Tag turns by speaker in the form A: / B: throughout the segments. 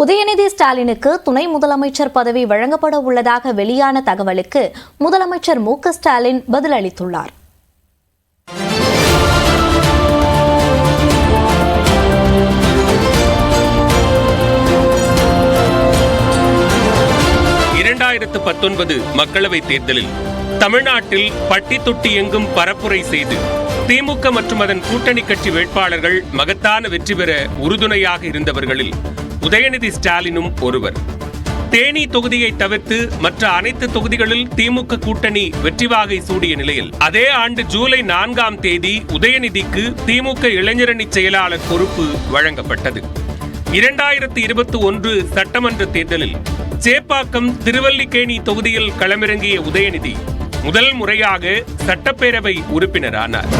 A: உதயநிதி ஸ்டாலினுக்கு துணை முதலமைச்சர் பதவி வழங்கப்பட உள்ளதாக வெளியான தகவலுக்கு முதலமைச்சர் மு.க. ஸ்டாலின் பதிலளித்துள்ளார்.
B: மக்களவைத் தேர்தலில் தமிழ்நாட்டில் பட்டி தொட்டி எங்கும் பரப்புரை செய்து திமுக மற்றும் அதன் கூட்டணி கட்சி வேட்பாளர்கள் மகத்தான வெற்றி பெற உறுதுணையாக இருந்தவர்களில் உதயநிதி ஸ்டாலினும் ஒருவர். தேனி தொகுதியை தவிர்த்து மற்ற அனைத்து தொகுதிகளில் திமுக கூட்டணி வெற்றி வாகை சூடிய நிலையில் அதே ஆண்டு ஜூலை 4ஆம் தேதி உதயநிதிக்கு திமுக இளைஞரணி செயலாளர் பொறுப்பு வழங்கப்பட்டது. 2021 சட்டமன்ற தேர்தலில் சேப்பாக்கம் திருவல்லிக்கேணி தொகுதியில் களமிறங்கிய உதயநிதி முதல் முறையாக சட்டப்பேரவை உறுப்பினரானார்.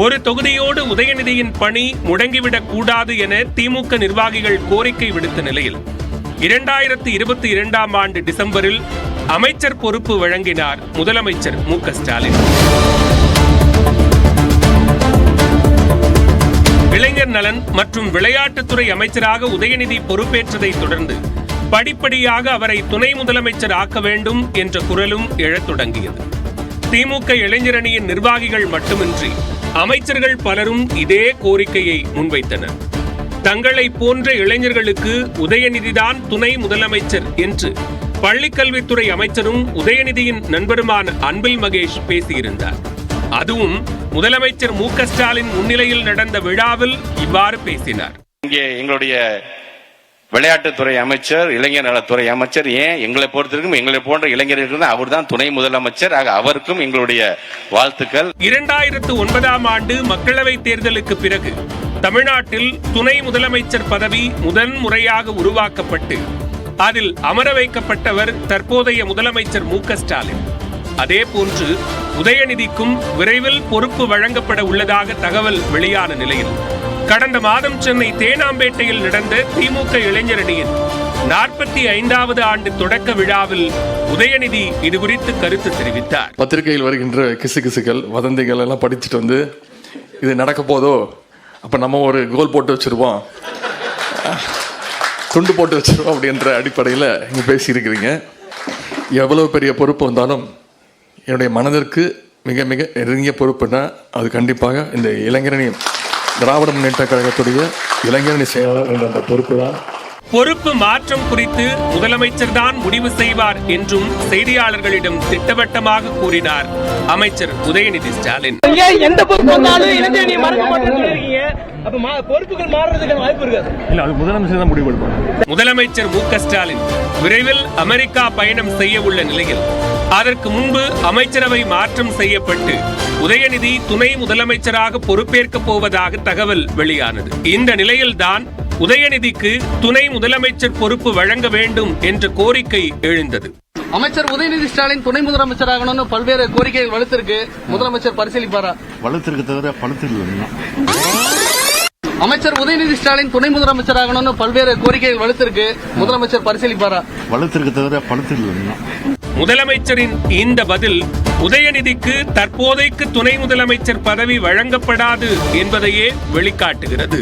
B: ஒரு தொகுதியோடு உதயநிதியின் பணி முடங்கிவிடக் கூடாது என திமுக நிர்வாகிகள் கோரிக்கை விடுத்த நிலையில் 2022ஆம் ஆண்டு டிசம்பரில் அமைச்சர் பொறுப்பு வழங்கினார் முதலமைச்சர் மு.க. ஸ்டாலின். இளைஞர் நலன் மற்றும் விளையாட்டுத்துறை அமைச்சராக உதயநிதி பொறுப்பேற்றதை தொடர்ந்து படிப்படியாக அவரை துணை முதலமைச்சர் ஆக்க வேண்டும் என்ற குரலும் எழத் தொடங்கியது. திமுக இளைஞரணியின் நிர்வாகிகள் மட்டுமின்றி அமைச்சர்கள் பலரும் இதே கோரிக்கையை முன்வைத்தனர். தங்களை போன்ற இளைஞர்களுக்கு உதயநிதிதான் துணை முதலமைச்சர் என்று பள்ளிக்கல்வித்துறை அமைச்சரும் உதயநிதியின் நண்பருமான அன்பில் மகேஷ் பேசியிருந்தார். அதுவும் முதலமைச்சர் மு.க. ஸ்டாலின் முன்னிலையில் நடந்த விழாவில் இவ்வாறு பேசினார்.
C: இங்கே எங்களுடைய விளையாட்டுத்துறை அமைச்சர், இளைஞர் நலத்துறை அமைச்சர், ஏன் எங்களை பொறுத்திருக்கும் எங்களை போன்ற இளைஞர்களுக்கு அவர் தான் துணை முதலமைச்சர். அவருக்கும் எங்களுடைய வாழ்த்துக்கள்.
B: 2009ஆம் ஆண்டு மக்களவைத் தேர்தலுக்கு பிறகு தமிழ்நாட்டில் துணை முதலமைச்சர் பதவி முதன் முறையாக உருவாக்கப்பட்டு அதில் அமர வைக்கப்பட்டவர் தற்போதைய முதலமைச்சர் மு.க. ஸ்டாலின். அதே போன்று உதயநிதிக்கும் விரைவில் பொறுப்பு வழங்கப்பட உள்ளதாக தகவல் வெளியான நிலையில் கடந்த மாதம் சென்னை தேனாம்பேட்டையில் நடந்த திமுக இளைஞரணியின் 45வது ஆண்டு தொடக்க விழாவில் உதயநிதி இதுகுறித்து கருத்து தெரிவித்தார்.
D: பத்திரிகையில் வருகின்ற கிசுகிசுகள் வதந்திகள் எல்லாம் படிச்சுட்டு வந்து இது நடக்க போதோ, அப்ப நம்ம ஒரு கோல் போட்டு வச்சிருவோம், துண்டு போட்டு வச்சிருவோம் அப்படின்ற அடிப்படையில் இங்க பேசியிருக்கிறீங்க. எவ்வளவு பெரிய பொறுப்பு வந்தாலும் என்னுடைய மனதிற்கு மிக மிக நெருங்கிய பொறுப்புனா அது கண்டிப்பாக இந்த இளைஞரணி திராவிட முன்னேற்ற கழகத்துடைய இளைஞரணி செயலாளர் என்ற அந்த பொறுப்பு தான்.
B: பொறுப்பு மாற்றம் குறித்து முதலமைச்சர் தான் முடிவு செய்வார் என்றும் செய்தியாளர்களிடம் திட்டவட்டமாக கூறினார் அமைச்சர் உதயநிதி ஸ்டாலின்.
E: எந்த பொறுப்பு வந்தாலும் இளைஞரணி மறக்க மாட்டேங்கிறீங்க. அப்ப பொறுப்புகள் மாறுறதுக்கு வாய்ப்பு இருக்காது. இல்ல, அது முதலமைச்சர் தான் முடிவு எடுப்பார்.
B: முதலமைச்சர் மு.க. ஸ்டாலின் விரைவில் அமெரிக்கா பயணம் செய்ய உள்ள நிலையில் அதற்கு முன்பு அமைச்சரவை மாற்றம் செய்யப்பட்டு உதயநிதி துணை முதலமைச்சராக பொறுப்பேற்க போவதாக தகவல் வெளியானது. இந்த நிலையில்தான் உதயநிதிக்கு துணை முதலமைச்சர் பொறுப்பு வழங்க வேண்டும் என்ற கோரிக்கை எழுந்தது.
F: அமைச்சர் உதயநிதி ஸ்டாலின் துணை முதலமைச்சராகணும்னு பல்வேறு கோரிக்கைகள் வலுத்திருக்கு. முதலமைச்சர் பரிசீலிப்பாரா?
G: வலுத்திருக்கு தவிர பணத்தில்
F: அமைச்சர் உதயநிதி ஸ்டாலின் துணை முதலமைச்சராகணும்னு பல்வேறு கோரிக்கைகள் வலுத்திருக்கு. முதலமைச்சர் பரிசீலிப்பாரா?
G: வலுத்திருக்கு தவிர பணத்தில்
B: முதலமைச்சரின் இந்த பதில் உதயநிதிக்கு தற்போதைக்கு துணை முதலமைச்சர் பதவி வழங்கப்படாது என்பதையே வெளிக்காட்டுகிறது.